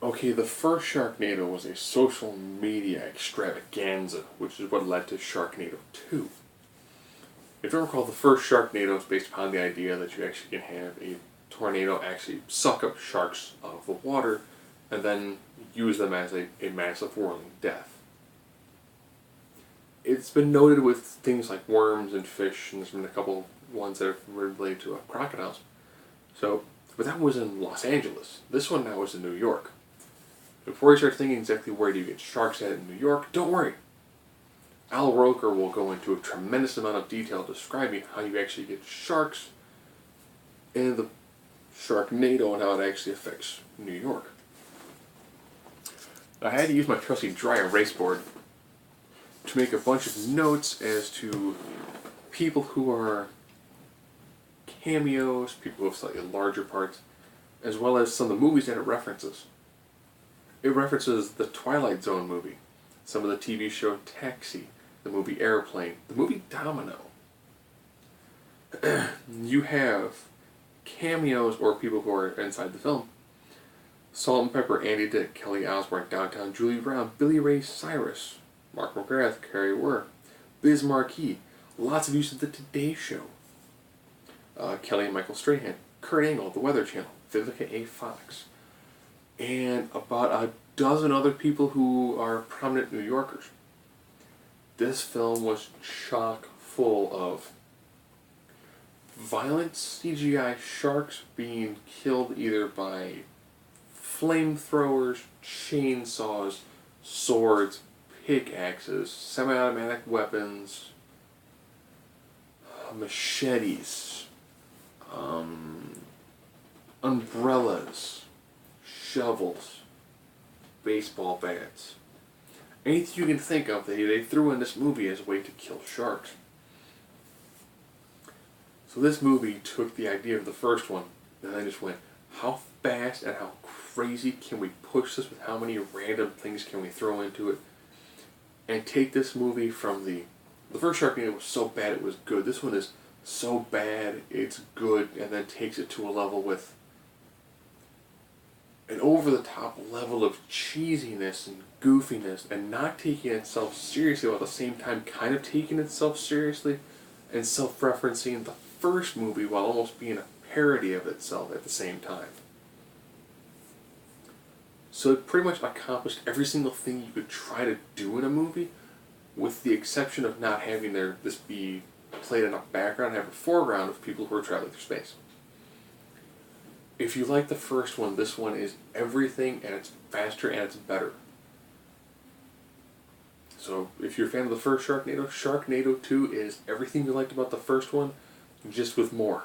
Okay, the first Sharknado was a social media extravaganza, which is what led to Sharknado 2. If you recall, the first Sharknado is based upon the idea that you actually can have a tornado actually suck up sharks out of the water and then use them as a massive whirling death. It's been noted with things like worms and fish, and there's been a couple ones that are related to crocodiles. But that was in Los Angeles. This one now is in New York. Before you start thinking exactly where do you get sharks at in New York, don't worry. Al Roker will go into a tremendous amount of detail describing how you actually get sharks in the Sharknado and how it actually affects New York. I had to use my trusty dry erase board to make a bunch of notes as to people who are cameos, people with slightly larger parts, as well as some of the movies that it references. It references the Twilight Zone movie, some of the TV show Taxi, the movie Airplane, the movie Domino. You have cameos or people who are inside the film. Salt and Pepper, Andy Dick, Kelly Osbourne, Downtown Julie Brown, Billy Ray Cyrus, Mark McGrath, Carrie Wurr, Biz Marquis, lots of use of the Today Show. Kelly and Michael Strahan, Kurt Angle, The Weather Channel, Vivica A. Fox, and about a dozen other people who are prominent New Yorkers. This film was chock full of violent CGI sharks being killed either by flamethrowers, chainsaws, swords, pickaxes, semi-automatic weapons, machetes, umbrellas, shovels, baseball bats. Anything you can think of, they threw in this movie as a way to kill sharks. So this movie took the idea of the first one, and then just went, how fast and how crazy can we push this with how many random things can we throw into it, and take this movie from the first Sharknado was so bad it was good. This one is so bad it's good, and then takes it to a level with an over-the-top level of cheesiness and goofiness, and not taking itself seriously while at the same time kind of taking itself seriously and self-referencing the first movie while almost being a parody of itself at the same time. So it pretty much accomplished every single thing you could try to do in a movie, with the exception of not having this be played in a background and have a foreground of people who are traveling through space. If you like the first one, this one is everything, and it's faster and it's better. So if you're a fan of the first Sharknado, Sharknado 2 is everything you liked about the first one, just with more.